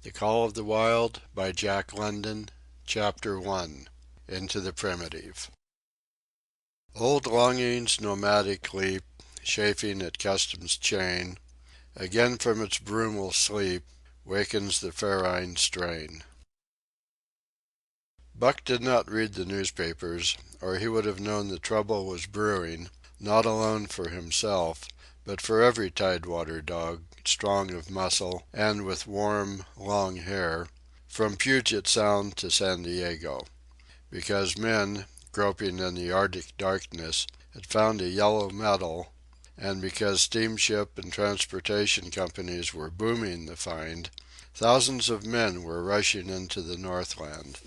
The Call of the Wild by Jack London, Chapter 1. Into the Primitive. Old longings nomadic leap, chafing at custom's chain, again from its brumal sleep wakens the ferine strain. Buck did not read the newspapers, or he would have known the trouble was brewing, not alone for himself, but for every tidewater dog, strong of muscle and with warm, long hair, from Puget Sound to San Diego. Because men, groping in the Arctic darkness, had found a yellow metal, and because steamship and transportation companies were booming the find, thousands of men were rushing into the Northland.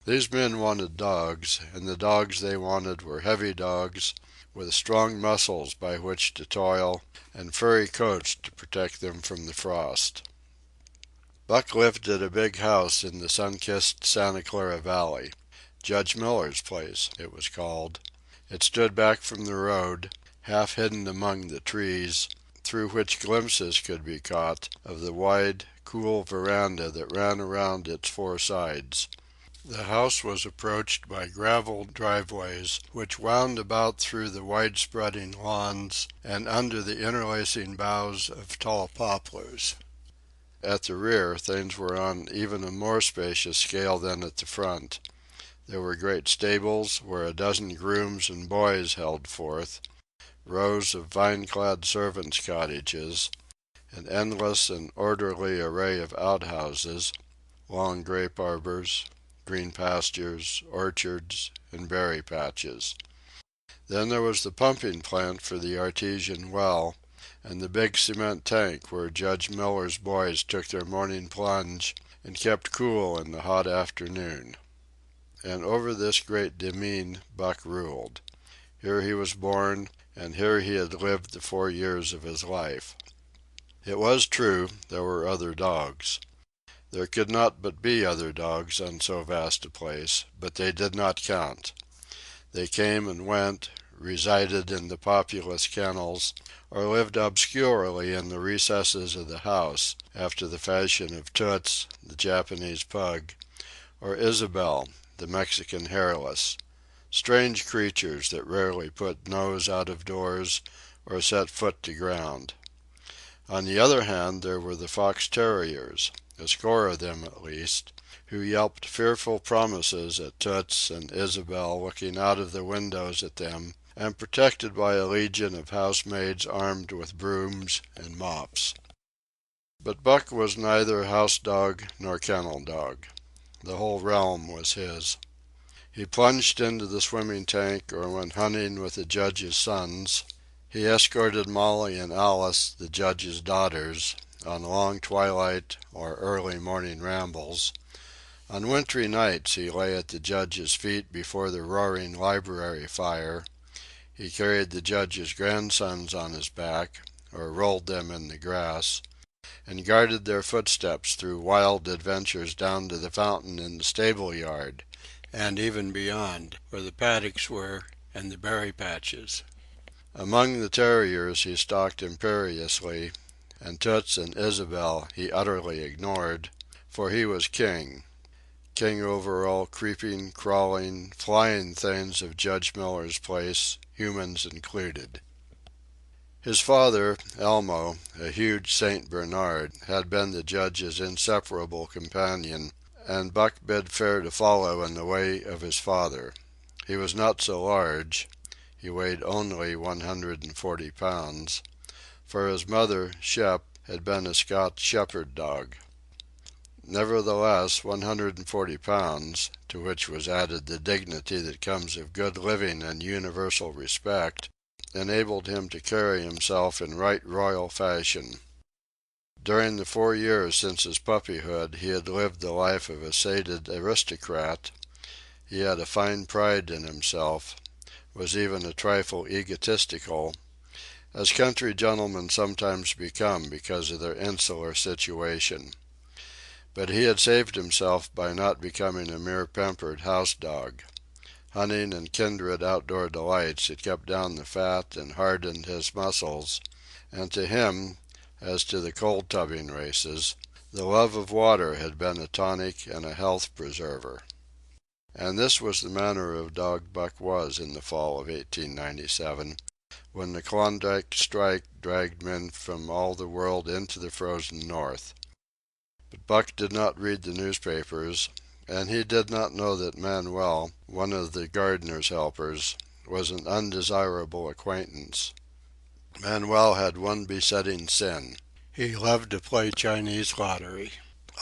These men wanted dogs, and the dogs they wanted were heavy dogs, with strong muscles by which to toil, and furry coats to protect them from the frost. Buck lived at a big house in the sun-kissed Santa Clara Valley. Judge Miller's place, it was called. It stood back from the road, half hidden among the trees, through which glimpses could be caught of the wide, cool veranda that ran around its four sides. The house was approached by gravelled driveways which wound about through the wide-spreading lawns and under the interlacing boughs of tall poplars. At the rear things were on even a more spacious scale than at the front. There were great stables where a dozen grooms and boys held forth, rows of vine-clad servants' cottages, an endless and orderly array of outhouses, long grape arbors, green pastures, orchards, and berry patches. Then there was the pumping plant for the artesian well, and the big cement tank where Judge Miller's boys took their morning plunge and kept cool in the hot afternoon. And over this great demesne Buck ruled. Here he was born, and here he had lived the 4 years of his life. It was true, there were other dogs. There could not but be other dogs on so vast a place, but they did not count. They came and went, resided in the populous kennels, or lived obscurely in the recesses of the house, after the fashion of Toots, the Japanese pug, or Isabel, the Mexican hairless. Strange creatures that rarely put nose out of doors or set foot to ground. On the other hand, there were the fox terriers, a score of them at least, who yelped fearful promises at Toots and Isabel looking out of the windows at them, and protected by a legion of housemaids armed with brooms and mops. But Buck was neither house dog nor kennel dog. The whole realm was his. He plunged into the swimming tank or went hunting with the Judge's sons. He escorted Molly and Alice, the Judge's daughters, on long twilight or early morning rambles. On wintry nights he lay at the Judge's feet before the roaring library fire. He carried the Judge's grandsons on his back, or rolled them in the grass, and guarded their footsteps through wild adventures down to the fountain in the stable yard, and even beyond, where the paddocks were and the berry patches. Among the terriers he stalked imperiously, and Toots and Isabel he utterly ignored, for he was king. King over all creeping, crawling, flying things of Judge Miller's place, humans included. His father, Elmo, a huge St. Bernard, had been the Judge's inseparable companion, and Buck bid fair to follow in the way of his father. He was not so large. He weighed only 140 pounds, for his mother, Shep, had been a Scotch shepherd dog. Nevertheless, 140 pounds, to which was added the dignity that comes of good living and universal respect, enabled him to carry himself in right royal fashion. During the 4 years since his puppyhood he had lived the life of a sated aristocrat. He had a fine pride in himself, was even a trifle egotistical, as country gentlemen sometimes become because of their insular situation. But he had saved himself by not becoming a mere pampered house dog. Hunting and kindred outdoor delights had kept down the fat and hardened his muscles, and to him, as to the cold-tubbing races, The love of water had been a tonic and a health preserver. And this was the manner of dog Buck was in the fall of 1897, when the Klondike strike dragged men from all the world into the frozen North. But Buck did not read the newspapers, and he did not know that Manuel, one of the gardener's helpers, was an undesirable acquaintance. Manuel had one besetting sin. He loved to play Chinese lottery.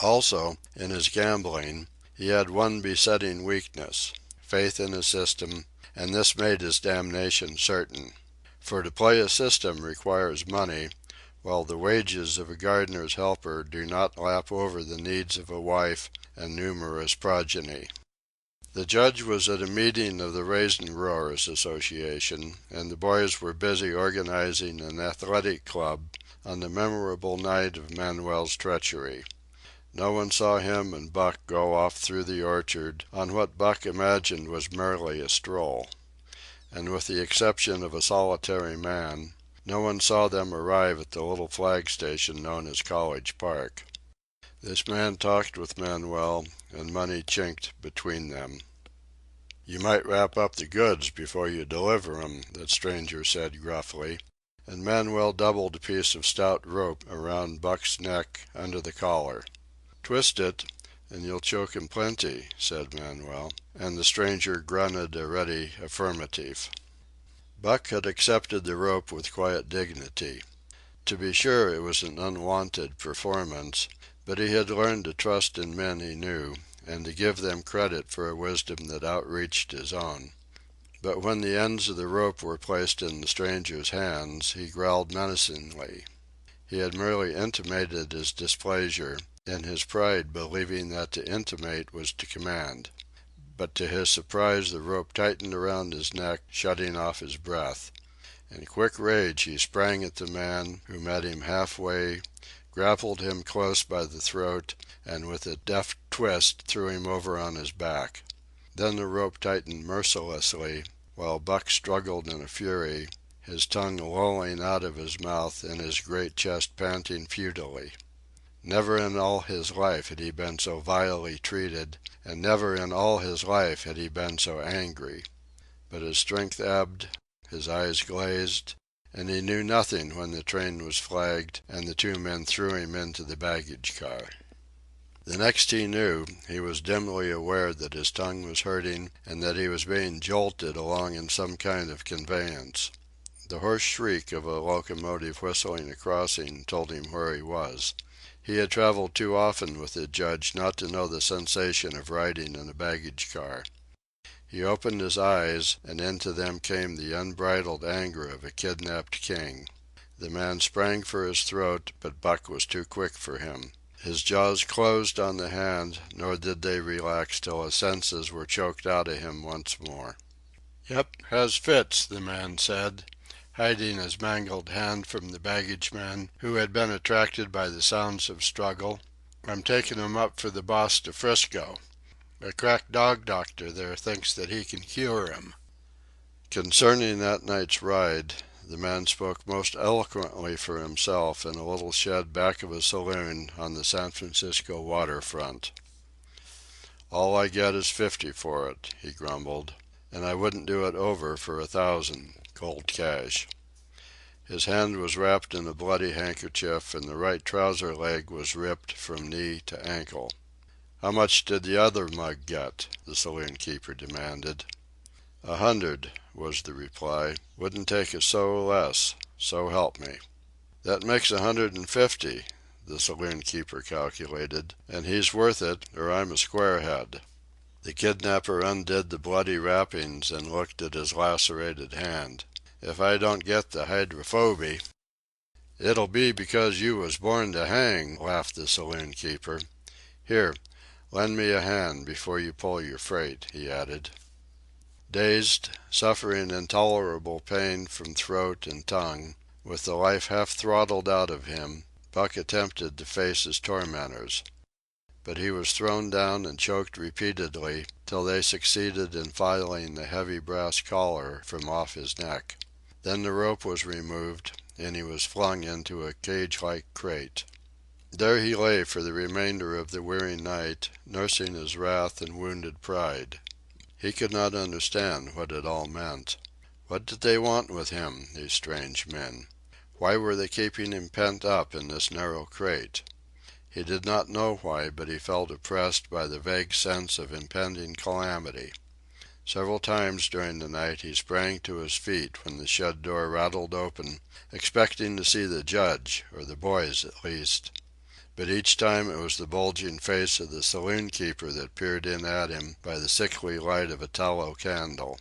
Also, in his gambling, he had one besetting weakness, faith in a system, and this made his damnation certain. For to play a system requires money, while the wages of a gardener's helper do not lap over the needs of a wife and numerous progeny. The judge was at a meeting of the Raisin Growers Association, and the boys were busy organizing an athletic club on the memorable night of Manuel's treachery. No one saw him and Buck go off through the orchard on what Buck imagined was merely a stroll. And with the exception of a solitary man, no one saw them arrive at the little flag station known as College Park. This man talked with Manuel, and money chinked between them. "You might wrap up the goods before you deliver 'em," that stranger said gruffly, and Manuel doubled a piece of stout rope around Buck's neck under the collar. "Twist it, and you'll choke him plenty," said Manuel, and the stranger grunted a ready affirmative. Buck had accepted the rope with quiet dignity. To be sure, it was an unwonted performance, but he had learned to trust in men he knew, and to give them credit for a wisdom that outreached his own. But when the ends of the rope were placed in the stranger's hands, he growled menacingly. He had merely intimated his displeasure, in his pride believing that to intimate was to command. But to his surprise the rope tightened around his neck, shutting off his breath. In quick rage he sprang at the man, who met him halfway, grappled him close by the throat, and with a deft twist threw him over on his back. Then the rope tightened mercilessly, while Buck struggled in a fury, his tongue lolling out of his mouth and his great chest panting futilely. Never in all his life had he been so vilely treated, and never in all his life had he been so angry. But his strength ebbed, his eyes glazed, and he knew nothing when the train was flagged and the two men threw him into the baggage car. The next he knew, he was dimly aware that his tongue was hurting and that he was being jolted along in some kind of conveyance. The hoarse shriek of a locomotive whistling a crossing told him where he was. He had traveled too often with the judge not to know the sensation of riding in a baggage car. He opened his eyes, and into them came the unbridled anger of a kidnapped king. The man sprang for his throat, but Buck was too quick for him. His jaws closed on the hand, nor did they relax till his senses were choked out of him once more. "Yep, has fits," the man said, hiding his mangled hand from the baggage man, who had been attracted by the sounds of struggle. "I'm taking 'em up for the boss to 'Frisco. A crack dog doctor there thinks that he can cure 'em." Concerning that night's ride, the man spoke most eloquently for himself in a little shed back of a saloon on the San Francisco waterfront. "All I get is $50 for it," he grumbled, "and I wouldn't do it over for $1,000, cold cash." His hand was wrapped in a bloody handkerchief, and the right trouser leg was ripped from knee to ankle. "How much did the other mug get?" the saloon keeper demanded. "100," was the reply. "Wouldn't take a sou less, so help me." "That makes $150," the saloon keeper calculated, "and he's worth it, or I'm a squarehead." The kidnapper undid the bloody wrappings and looked at his lacerated hand. "If I don't get the hydrophoby—" "It'll be because you was born to hang," laughed the saloon keeper. "Here, lend me a hand before you pull your freight," he added. Dazed, suffering intolerable pain from throat and tongue, with the life half throttled out of him, Buck attempted to face his tormentors. But he was thrown down and choked repeatedly, till they succeeded in filing the heavy brass collar from off his neck. Then the rope was removed, and he was flung into a cage-like crate. There he lay for the remainder of the weary night, nursing his wrath and wounded pride. He could not understand what it all meant. What did they want with him, these strange men? Why were they keeping him pent up in this narrow crate? He did not know why, but he felt oppressed by the vague sense of impending calamity. Several times during the night he sprang to his feet when the shed door rattled open, expecting to see the judge, or the boys at least. But each time it was the bulging face of the saloon keeper that peered in at him by the sickly light of a tallow candle.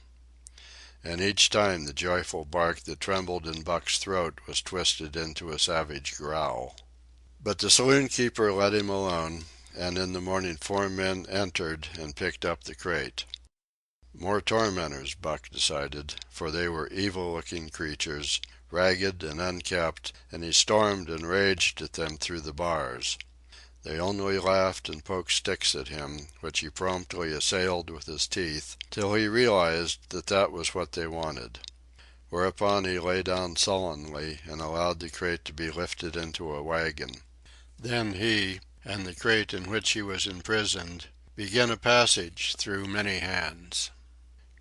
And each time the joyful bark that trembled in Buck's throat was twisted into a savage growl. But the saloon keeper let him alone, and in the morning 4 men entered and picked up the crate. More tormentors, Buck decided, for they were evil-looking creatures, ragged and unkempt, and he stormed and raged at them through the bars. They only laughed and poked sticks at him, which he promptly assailed with his teeth, till he realized that that was what they wanted. Whereupon he lay down sullenly and allowed the crate to be lifted into a wagon. Then he, and the crate in which he was imprisoned, began a passage through many hands.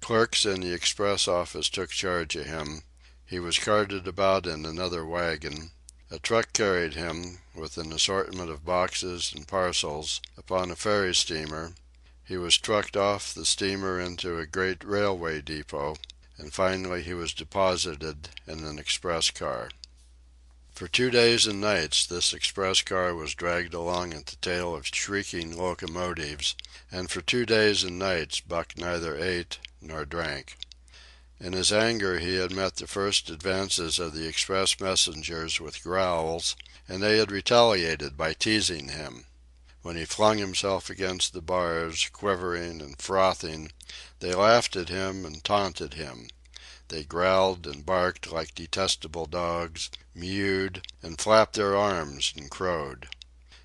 Clerks in the express office took charge of him. He was carted about in another wagon. A truck carried him, with an assortment of boxes and parcels, upon a ferry steamer. He was trucked off the steamer into a great railway depot, and finally he was deposited in an express car. For 2 days and nights this express car was dragged along at the tail of shrieking locomotives, and for 2 days and nights Buck neither ate nor drank. In his anger he had met the first advances of the express messengers with growls, and they had retaliated by teasing him. When he flung himself against the bars, quivering and frothing, they laughed at him and taunted him. They growled and barked like detestable dogs, mewed, and flapped their arms and crowed.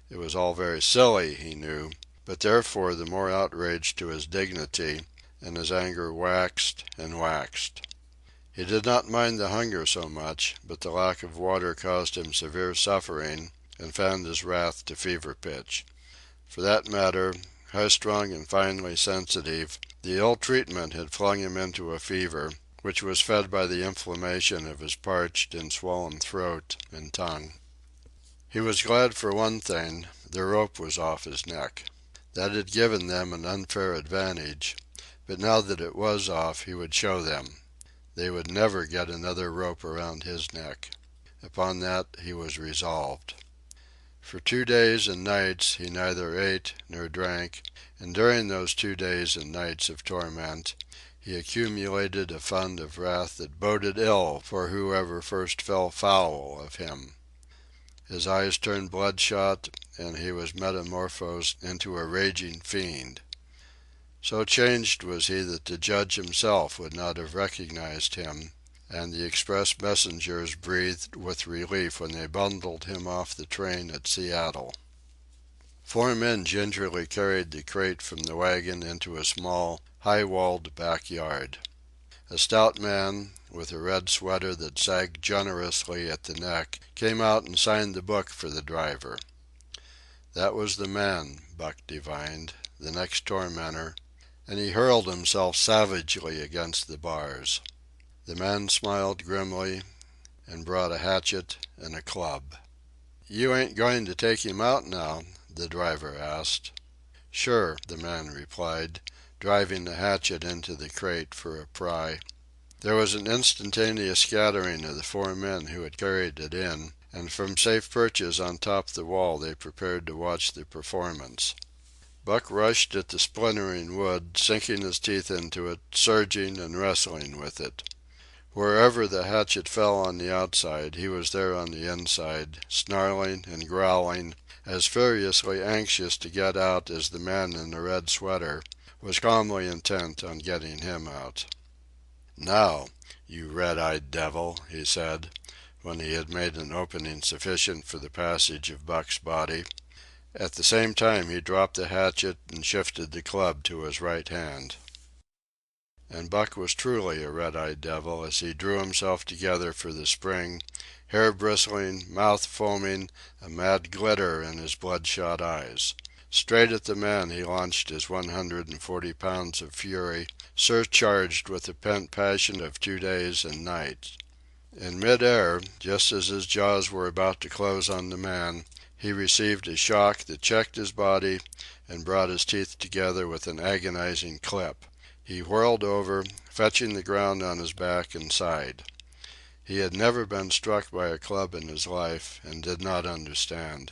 It was all very silly, he knew, but therefore the more outrage to his dignity, and his anger waxed and waxed. He did not mind the hunger so much, but the lack of water caused him severe suffering and fanned his wrath to fever pitch. For that matter, high-strung and finely sensitive, the ill treatment had flung him into a fever, which was fed by the inflammation of his parched and swollen throat and tongue. He was glad for one thing: the rope was off his neck. That had given them an unfair advantage, but now that it was off he would show them. They would never get another rope around his neck. Upon that he was resolved. For 2 days and nights he neither ate nor drank, and during those 2 days and nights of torment he accumulated a fund of wrath that boded ill for whoever first fell foul of him. His eyes turned bloodshot, and he was metamorphosed into a raging fiend. So changed was he that the judge himself would not have recognized him, and the express messengers breathed with relief when they bundled him off the train at Seattle. 4 men gingerly carried the crate from the wagon into a small, high-walled backyard. A stout man, with a red sweater that sagged generously at the neck, came out and signed the book for the driver. That was the man, Buck divined, the next tormentor, and he hurled himself savagely against the bars. The man smiled grimly and brought a hatchet and a club. "You ain't going to take him out now?" the driver asked. "Sure," the man replied, driving the hatchet into the crate for a pry. There was an instantaneous scattering of the 4 men who had carried it in, and from safe perches on top the wall they prepared to watch the performance. Buck rushed at the splintering wood, sinking his teeth into it, surging and wrestling with it. Wherever the hatchet fell on the outside, he was there on the inside, snarling and growling, as furiously anxious to get out as the man in the red sweater was calmly intent on getting him out. "Now, you red-eyed devil," he said, when he had made an opening sufficient for the passage of Buck's body. At the same time he dropped the hatchet and shifted the club to his right hand. And Buck was truly a red-eyed devil as he drew himself together for the spring, hair bristling, mouth foaming, a mad glitter in his bloodshot eyes. Straight at the man he launched his 140 pounds of fury, surcharged with the pent passion of 2 days and nights. In mid-air, just as his jaws were about to close on the man, he received a shock that checked his body and brought his teeth together with an agonizing clip. He whirled over, fetching the ground on his back and side. He had never been struck by a club in his life, and did not understand.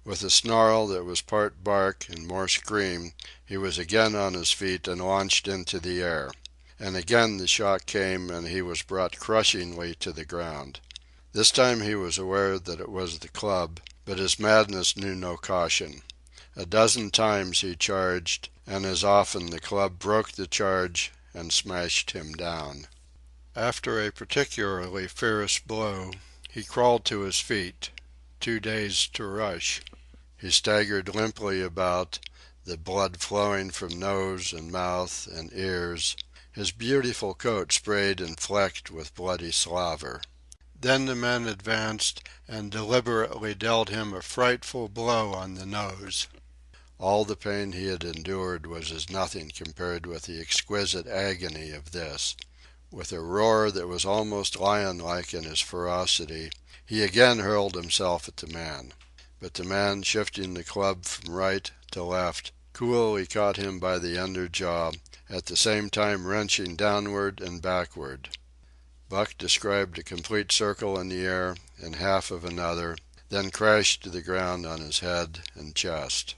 With a snarl that was part bark and more scream, he was again on his feet and launched into the air. And again the shock came and he was brought crushingly to the ground. This time he was aware that it was the club, but his madness knew no caution. A dozen times he charged, and as often the club broke the charge and smashed him down. After a particularly fierce blow, he crawled to his feet, too dazed to rush. He staggered limply about, the blood flowing from nose and mouth and ears, his beautiful coat sprayed and flecked with bloody slaver. Then the men advanced and deliberately dealt him a frightful blow on the nose. All the pain he had endured was as nothing compared with the exquisite agony of this. With a roar that was almost lion-like in his ferocity, he again hurled himself at the man. But the man, shifting the club from right to left, coolly caught him by the under jaw, at the same time wrenching downward and backward. Buck described a complete circle in the air and half of another, then crashed to the ground on his head and chest.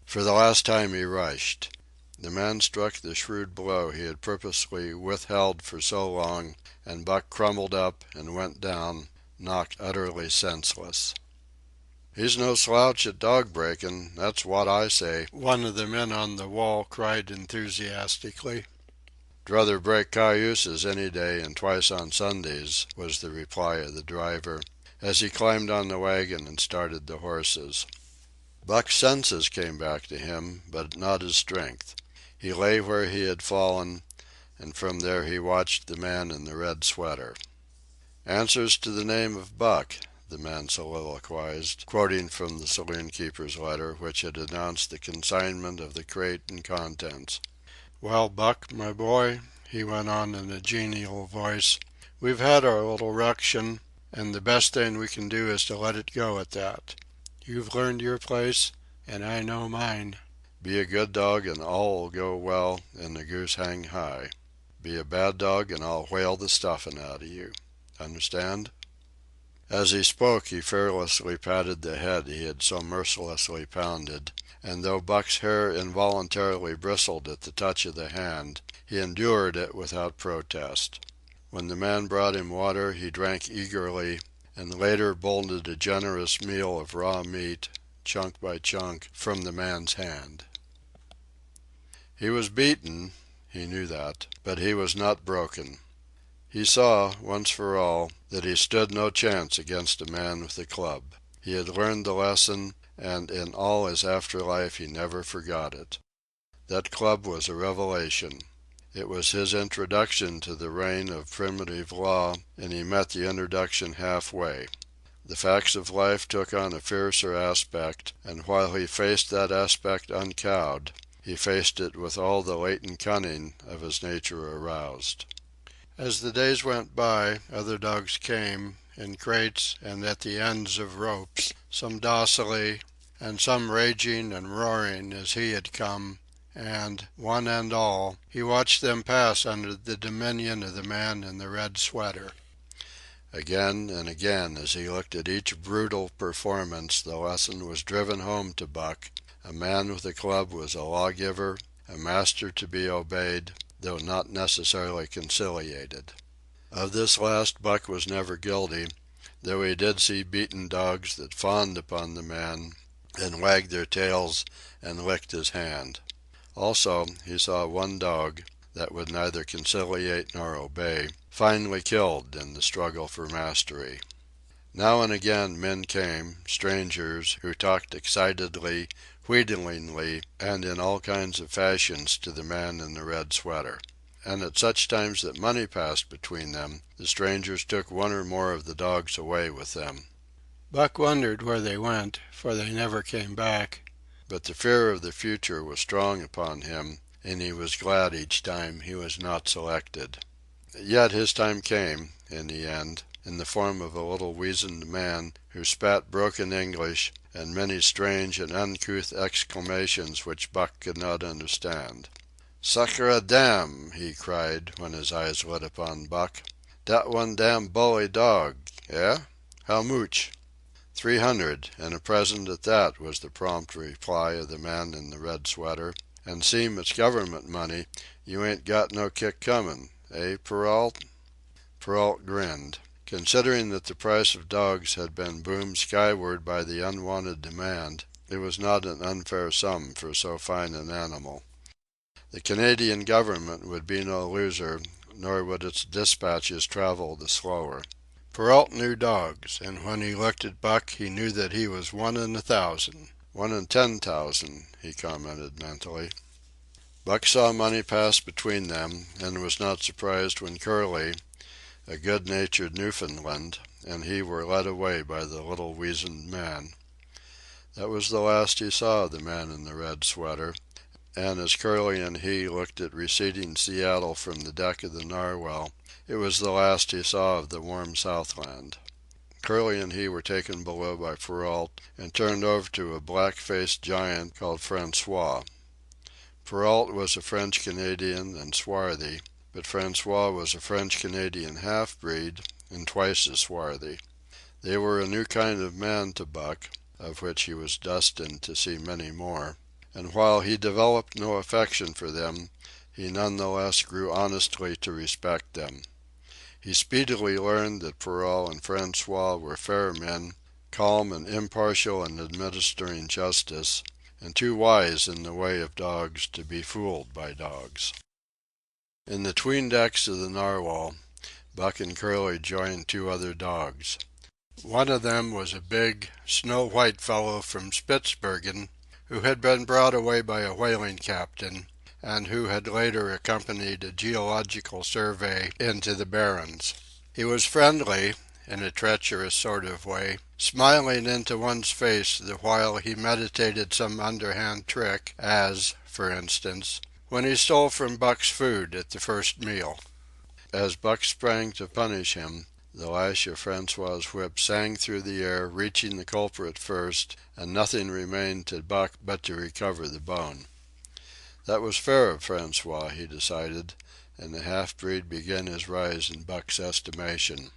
For the last time he rushed. The man struck the shrewd blow he had purposely withheld for so long, and Buck crumpled up and went down, knocked utterly senseless. "He's no slouch at dog breaking, that's what I say," one of the men on the wall cried enthusiastically. "Druther break cayuses any day and twice on Sundays," was the reply of the driver, as he climbed on the wagon and started the horses. Buck's senses came back to him, but not his strength. He lay where he had fallen, and from there he watched the man in the red sweater. "Answers to the name of Buck," the man soliloquized, quoting from the saloon-keeper's letter, which had announced the consignment of the crate and contents. "Well, Buck, my boy," he went on in a genial voice, "we've had our little ruction, and the best thing we can do is to let it go at that. You've learned your place, and I know mine. Be a good dog and all'll go well and the goose hang high. Be a bad dog and I'll whale the stuffin' out of you. Understand?" As he spoke he fearlessly patted the head he had so mercilessly pounded, and though Buck's hair involuntarily bristled at the touch of the hand, he endured it without protest. When the man brought him water he drank eagerly, and later bolted a generous meal of raw meat, chunk by chunk, from the man's hand. He was beaten, he knew that, but he was not broken. He saw, once for all, that he stood no chance against a man with a club. He had learned the lesson, and in all his afterlife he never forgot it. That club was a revelation. It was his introduction to the reign of primitive law, and he met the introduction halfway. The facts of life took on a fiercer aspect, and while he faced that aspect uncowed, he faced it with all the latent cunning of his nature aroused. As the days went by, other dogs came, in crates and at the ends of ropes, some docilely, and some raging and roaring as he had come, and, one and all, he watched them pass under the dominion of the man in the red sweater. Again and again, as he looked at each brutal performance, the lesson was driven home to Buck. A man with a club was a lawgiver, a master to be obeyed, though not necessarily conciliated. Of this last Buck was never guilty, though he did see beaten dogs that fawned upon the man and wagged their tails and licked his hand. Also, he saw one dog, that would neither conciliate nor obey, finally killed in the struggle for mastery. Now and again men came, strangers, who talked excitedly, wheedlingly, and in all kinds of fashions to the man in the red sweater. and at such times that money passed between them, the strangers took one or more of the dogs away with them. Buck wondered where they went, for they never came back. But the fear of the future was strong upon him, and he was glad each time he was not selected. Yet his time came, in the end, in the form of a little weazened man who spat broken English and many strange and uncouth exclamations which Buck could not understand. "Sacre dam!" he cried, when his eyes lit upon Buck. "Dat one dam bully dog, eh? How mooch?" "300, and a present at that," was the prompt reply of the man in the red sweater. "And seem it's government money, you ain't got no kick comin', eh, Perrault?" Perrault grinned. Considering that the price of dogs had been boomed skyward by the unwonted demand, it was not an unfair sum for so fine an animal. The Canadian government would be no loser, nor would its dispatches travel the slower. Perrault knew dogs, and when he looked at Buck he knew that he was 1 in 1,000. 1 in 10,000, he commented mentally. Buck saw money pass between them, and was not surprised when Curly, a good-natured Newfoundland, and he were led away by the little weazened man. That was the last he saw of the man in the red sweater, and as Curly and he looked at receding Seattle from the deck of the Narwhal, it was the last he saw of the warm Southland. Curly and he were taken below by Perrault and turned over to a black-faced giant called Francois. Perrault was a French-Canadian and swarthy, but Francois was a French-Canadian half-breed and twice as swarthy. They were a new kind of man to Buck, of which he was destined to see many more, and while he developed no affection for them, he none the less grew honestly to respect them. He speedily learned that Perrault and Francois were fair men, calm and impartial in administering justice, and too wise in the way of dogs to be fooled by dogs. In the 'tween decks of the Narwhal, Buck and Curly joined 2 other dogs. One of them was a big, snow-white fellow from Spitzbergen, who had been brought away by a whaling captain, and who had later accompanied a geological survey into the Barrens. He was friendly, in a treacherous sort of way, smiling into one's face the while he meditated some underhand trick, as, for instance, when he stole from Buck's food at the first meal. As Buck sprang to punish him, the lash of Francois's whip sang through the air, reaching the culprit first, and nothing remained to Buck but to recover the bone. That was fair of Francois, he decided, and the half-breed began his rise in Buck's estimation.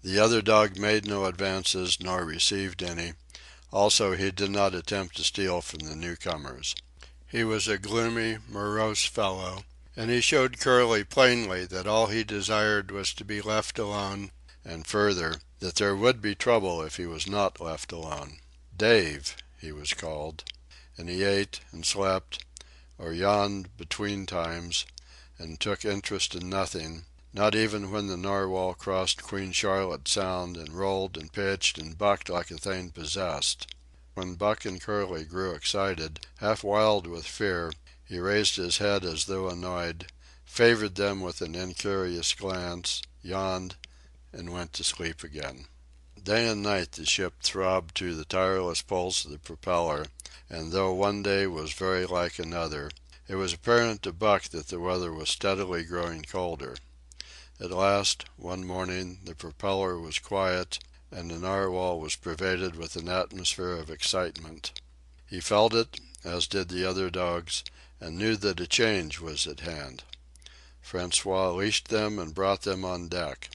The other dog made no advances, nor received any. Also, he did not attempt to steal from the newcomers. He was a gloomy, morose fellow, and he showed Curly plainly that all he desired was to be left alone, and further, that there would be trouble if he was not left alone. Dave, he was called, and he ate and slept, or yawned between times, and took interest in nothing, not even when the Narwhal crossed Queen Charlotte Sound and rolled and pitched and bucked like a thing possessed. When Buck and Curly grew excited, half wild with fear, he raised his head as though annoyed, favored them with an incurious glance, yawned, and went to sleep again. Day and night the ship throbbed to the tireless pulse of the propeller, and though one day was very like another, it was apparent to Buck that the weather was steadily growing colder. At last, one morning, the propeller was quiet, and the Narwhal was pervaded with an atmosphere of excitement. He felt it, as did the other dogs, and knew that a change was at hand. Francois leashed them and brought them on deck.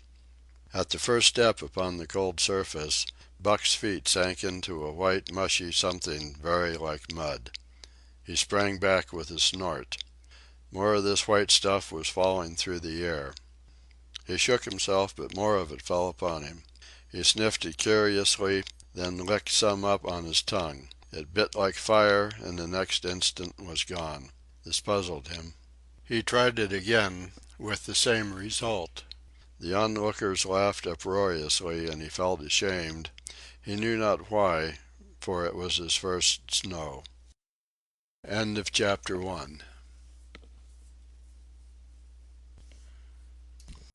At the first step upon the cold surface, Buck's feet sank into a white, mushy something very like mud. He sprang back with a snort. More of this white stuff was falling through the air. He shook himself, but more of it fell upon him. He sniffed it curiously, then licked some up on his tongue. It bit like fire, and the next instant was gone. This puzzled him. He tried it again, with the same result. The onlookers laughed uproariously, and he felt ashamed. He knew not why, for it was his first snow. End of chapter 1.